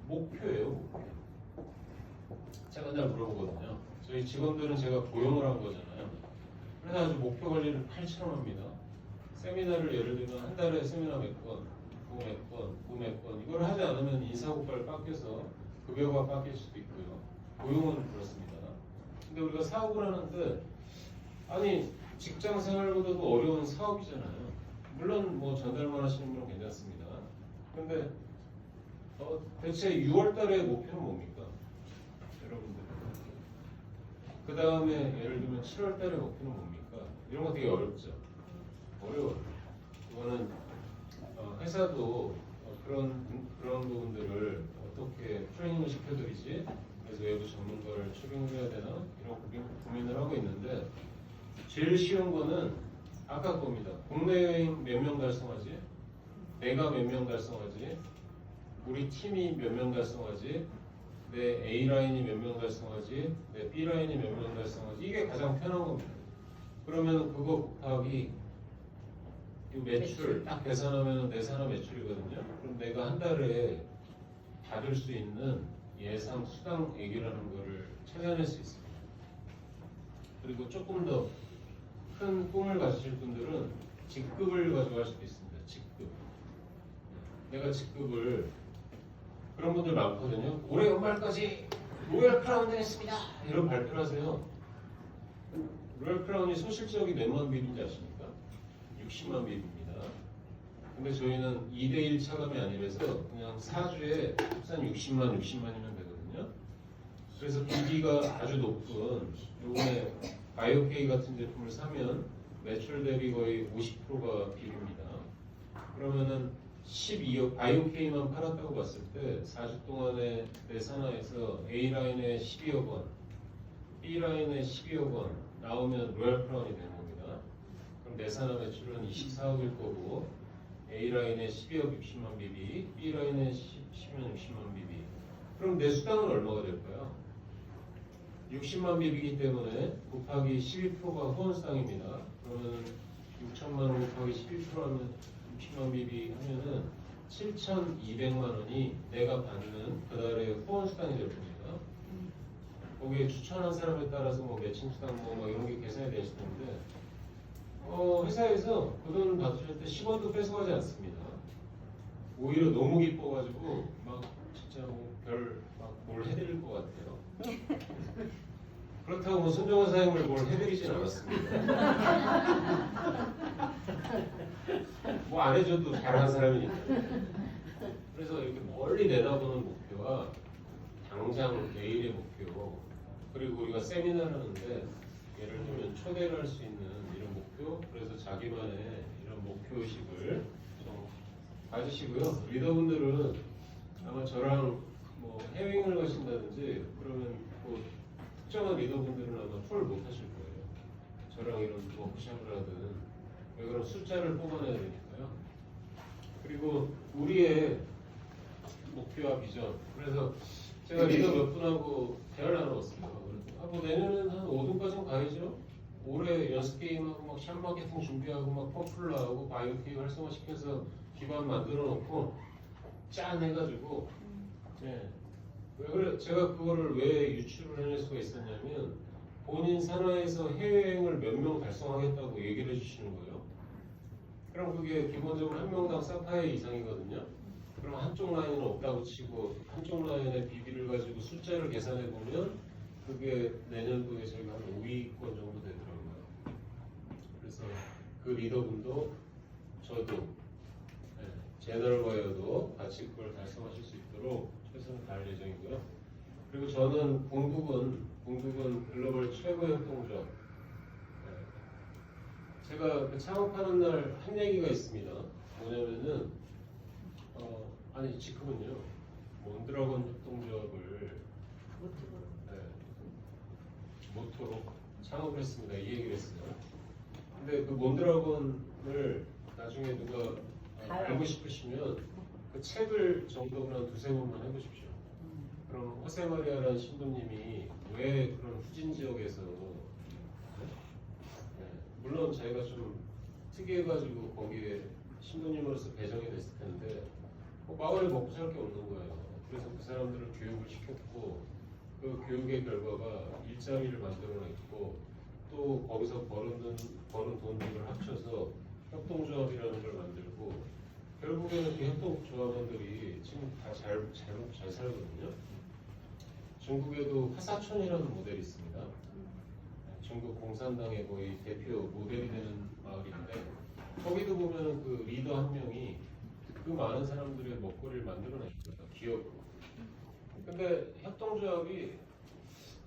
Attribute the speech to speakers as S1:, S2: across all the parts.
S1: 목표예요, 목표. 제가 늘 물어보거든요. 저희 직원들은 제가 고용을 한 거잖아요. 그래서 아주 목표 관리를 칼처럼 합니다. 세미나를 예를 들면 한 달에 세미나 몇 건, 몇 건, 이걸 하지 않으면 인사고과를 깎여서 급여가 깎일 수도 있고요. 고용은 그렇습니다. 근데 우리가 사업을 하는데 아니 직장 생활보다도 어려운 사업이잖아요. 물론 뭐 전달만 하시는 분은 괜찮습니다. 근데 대체 6월 달의 목표는 뭡니까? 여러분들. 그 다음에 예를 들면 7월 달의 목표는 뭡니까? 이런 거 되게 어렵죠. 어려워요. 이거는 회사도 그런 부분들을 어떻게 트레이닝을 시켜드리지? 그래서 외부 전문가를 초빙해야 되나? 이런 고민을 하고 있는데 제일 쉬운 거는 아까 겁니다. 국내 여행 몇 명 달성하지? 내가 몇 명 달성하지? 우리 팀이 몇 명 달성하지? 내 A라인이 몇 명 달성하지? 내 B라인이 몇 명 달성하지? 이게 가장 편한 겁니다. 그러면 그거 곱하기 이 매출 딱 계산하면 내 산하 매출이거든요. 그럼 내가 한 달에 받을 수 있는 예상 수당액이라는 거를 찾아낼 수 있습니다. 그리고 조금 더 큰 꿈을 가지실 분들은 직급을 가져갈 수도 있습니다. 직급. 내가 직급을 그런 분들 많거든요. 올해 연말까지 로얄 크라운 되겠습니다. 이런 발표를 하세요. 로얄 크라운이 소실적이 몇만 비비인지 아십니까? 60만 비비입니다. 근데 저희는 2대1 차감이 아니라서 그냥 4주에 합산 60만이면 되거든요. 그래서 비비가 아주 높은 요번에 바이오케이 같은 제품을 사면 매출 대비 거의 50%가 비립니다. 그러면은 12억 바이오케이만 팔았다고 봤을 때 4주 동안에 내 산하에서 A라인에 12억 원, B라인에 12억 원 나오면 로얄 크라운이 되는 겁니다. 그럼 내 산하 매출은 24억일 거고 A라인에 12억 60만 비비, B라인에 10면 60만 비비. 그럼 내 수당은 얼마가 될까요? 60만 비비이기 때문에 곱하기 12%가 후원수당입니다. 그러면 6천만 원 곱하기 12%하면 60만 비비 하면은 7,200만 원이 내가 받는 그달의 후원수당이 될 겁니다. 거기에 추천한 사람에 따라서 뭐 매칭 수당 뭐 이런 게 계산이 되실 텐데 회사에서 그 돈 받으실 때 10원도 뺏어가지 않습니다. 오히려 너무 기뻐가지고 막 진짜 뭘 해드릴 것 같아요. 그렇다고 뭐 손정원 사장님을 뭘 해드리진 않았습니다. 뭐 안 해줘도 잘하는 사람이니까. 그래서 이렇게 멀리 내다보는 목표와 당장 내일의 목표, 그리고 우리가 세미나를 하는데 예를 들면 초대를 할 수 있는 이런 목표, 그래서 자기만의 이런 목표의식을 좀 가지시고요. 리더분들은 아마 저랑 뭐 해외여행을 가신다든지 그러면 뭐 특정한 리더분들은 아마 투어를 못 하실 거예요. 저랑 이런 워크숍을 하든 왜 그런 숫자를 뽑아내야 되니까요. 그리고 우리의 목표와 비전. 그래서 제가 리더 몇 분하고 대화를 나눠봤습니다. 뭐 내년에는 한 5등까지는 가야죠. 올해 연습 게임하고 막 샵 마케팅 준비하고 막 퍼플러하고 바이오케이 활성화시켜서 기반 만들어 놓고 짠 해가지고 왜 그래 제가 그거를 왜 유출을 해낼 수가 있었냐면 본인 산하에서 해외여행을 몇 명 달성하겠다고 얘기를 해주시는 거예요. 그럼 그게 기본적으로 한 명당 사파이 이상이거든요. 그럼 한쪽 라인은 없다고 치고 한쪽 라인의 비비를 가지고 숫자를 계산해 보면 그게 내년도에 저희가 한 5위권 정도 되더라고요. 그래서 그 리더분도 저도 제너럴바이어도 같이 그걸 달성하실 수 있도록 최선을 다할 예정이고요. 그리고 저는 공국은 글로벌 최고의 협동조합. 제가 창업하는 날 한 얘기가 있습니다. 뭐냐면은 아니 지금은요 몬드라곤 협동조합을 모토로 창업을 했습니다. 이 얘기를 했어요. 근데 그 몬드라곤을 나중에 누가 알고 싶으시면 그 책을 정독을 한 두세 번만 해보십시오. 그럼 호세마리아라는 신부님이 왜 그런 후진 지역에서 물론 자기가 좀 특이해가지고 거기에 신부님으로서 배정이 됐을 텐데 마을에 먹고 살 게 없는 거예요. 그래서 그 사람들을 교육을 시켰고 그 교육의 결과가 일자리를 만들어냈고 또 거기서 버는 돈들을 합쳐서 협동조합이라는 걸 만들고 결국에는 그 협동조합원들이 지금 다 잘 살거든요. 중국에도 화사촌이라는 모델이 있습니다. 중국 공산당의 거의 대표 모델이 되는 마을인데 거기도 보면은 그 리더 한 명이 그 많은 사람들의 먹거리를 만들어냈습니다. 기업으로. 근데 협동조합이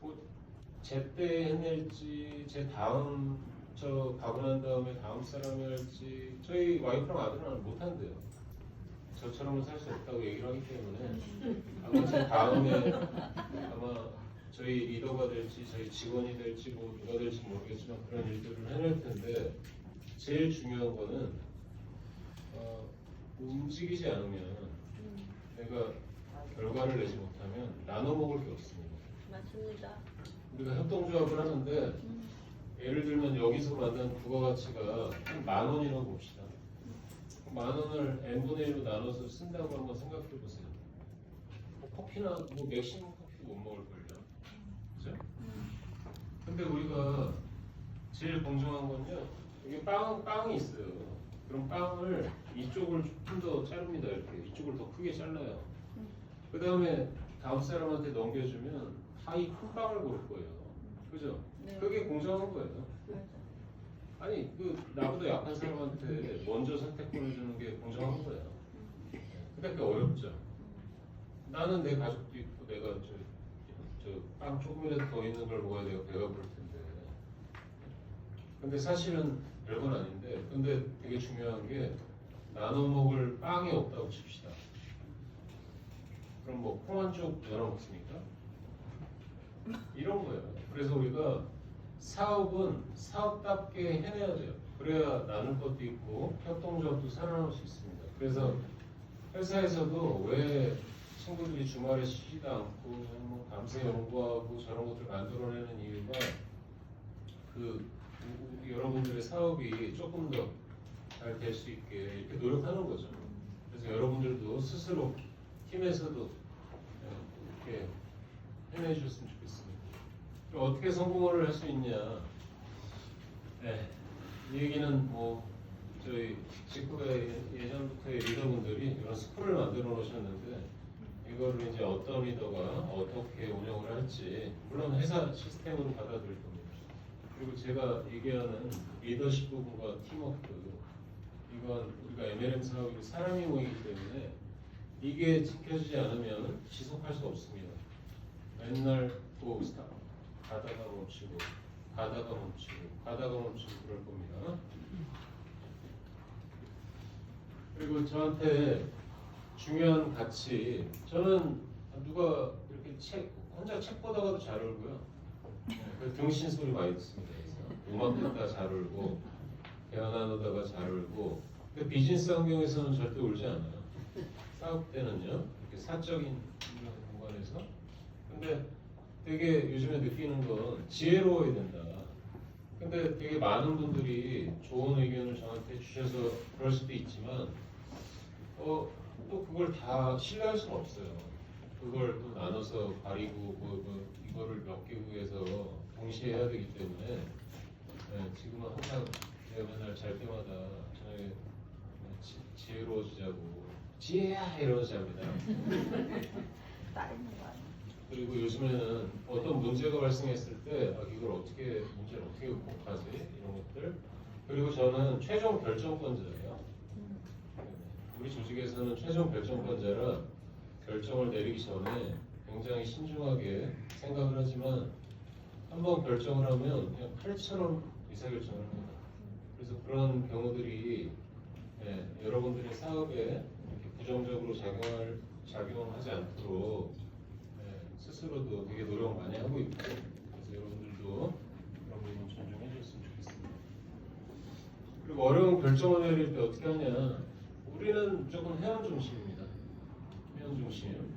S1: 뭐 제때 해낼지 제 다음 저 가고 난 다음에 다음 사람이 할지 저희 와이프랑 아들은 못한대요. 저처럼은 살 수 없다고 얘기를 하기 때문에 아마 제 다음에 아마 저희 리더가 될지 저희 직원이 될지 뭐 누가 될지 모르겠지만 그런 일들을 해낼 텐데 제일 중요한 거는 움직이지 않으면 내가 결과를 내지 못하면 나눠 먹을 게 없습니다.
S2: 맞습니다.
S1: 우리가 협동조합을 하는데 예를 들면 여기서 만든 부가가치가 한 10,000원이라고 봅시다. 10,000원을 n분의 1로 나눠서 쓴다고 한번 생각해 보세요. 뭐 커피나 뭐 맥시멈 커피 못 먹을걸요. 그죠? 근데 우리가 제일 공정한 건요. 이게 빵이 있어요. 그럼 빵을 이쪽을 좀 더 자릅니다. 이렇게 이쪽을 더 크게 잘라요. 그 다음에 다음 사람한테 넘겨주면 다 이 큰 빵을 고를 거예요. 그죠?
S2: 네.
S1: 그게 공정한 거예요.
S2: 맞아.
S1: 아니 그 나보다 약한 사람한테 먼저 선택권을 주는 게 공정한 거예요. 근데 그게 어렵죠. 나는 내 가족도 있고 내가 저 빵 조금이라도 더 있는 걸 먹어야 내가 배가 부를 텐데. 근데 사실은 별건 아닌데 근데 되게 중요한 게 나눠 먹을 빵이 없다고 칩시다. 그럼 뭐 콩 한 쪽 나눠 먹습니까? 이런 거예요. 그래서 우리가 사업은 사업답게 해내야 돼요. 그래야 나눌 것도 있고 협동조합도 살아남을 수 있습니다. 그래서 회사에서도 왜 친구들이 주말에 쉬지도 않고 뭐 밤새 연구하고 저런 것들 만들어내는 이유가 그 여러분들의 사업이 조금 더 잘 될 수 있게 이렇게 노력하는 거죠. 그래서 여러분들도 스스로 팀에서도 이렇게 해내주셨으면 좋겠습니다. 그럼 어떻게 성공을 할 수 있냐? 네, 이 얘기는 뭐 저희 직후에 예전부터의 리더분들이 이런 스쿨을 만들어 놓으셨는데 이거를 이제 어떤 리더가 어떻게 운영을 할지 물론 회사 시스템으로 받아들일 겁니다. 그리고 제가 얘기하는 리더십 부분과 팀워크 이건 우리가 MLM 사업이 사람이 모이기 때문에 이게 지켜지지 않으면 지속할 수 없습니다. 맨날 또 가다가 멈추고 가다가 멈추고 그럴 겁니다. 그리고 저한테 중요한 가치 저는 누가 이렇게 혼자 책 보다가도 잘 울고요. 그 등신 소리 많이 듣습니다. 그래서 음악 듣다 잘 울고 대화 나누다가 잘 울고 근데 비즈니스 환경에서는 절대 울지 않아요. 싸울 때는요. 이렇게 사적인 공간에서 근데 되게 요즘에 느끼는 건 지혜로워야 된다. 근데 되게 많은 분들이 좋은 의견을 저한테 주셔서 그럴 수도 있지만 또 그걸 다 신뢰할 수는 없어요. 그걸 또 나눠서 가리고 이거를 맡기고 해서 동시에 해야 되기 때문에 지금은 항상 제가 맨날 잘 때마다 저녁에 지혜로워지자고 지혜야 이러면서 합니다.
S2: 따르는 거 아니야?
S1: 그리고 요즘에는 어떤 문제가 발생했을 때 문제를 어떻게 극복하지 이런 것들 그리고 저는 최종 결정권자예요. 우리 조직에서는 최종 결정권자라 결정을 내리기 전에 굉장히 신중하게 생각을 하지만 한번 결정을 하면 그냥 칼처럼 의사결정을 합니다. 그래서 그런 경우들이 여러분들의 사업에 이렇게 부정적으로 작용하지 않도록 스스로도 되게 노력 많이 하고 있고 그래서 여러분들도 그런 부분 존중해 주셨으면 좋겠습니다. 그리고 어려운 결정을 내릴 때 어떻게 하냐 우리는 무조건 회원 중심입니다. 회원 중심.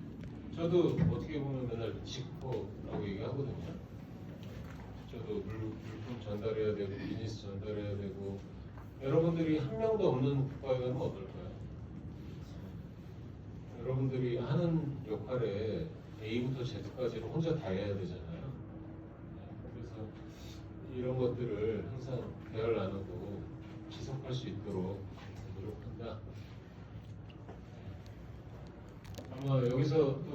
S1: 저도 어떻게 보면 맨날 직포라고 얘기하거든요. 저도 물품 전달해야 되고 비즈니스 전달해야 되고 여러분들이 한 명도 없는 국가에 가면 어떨까요? 여러분들이 하는 역할에 A부터 Z까지를 혼자 다 해야 되잖아요. 그래서 이런 것들을 항상 대화를 나누고 지속할 수 있도록 노력한다. 아마 여기서 또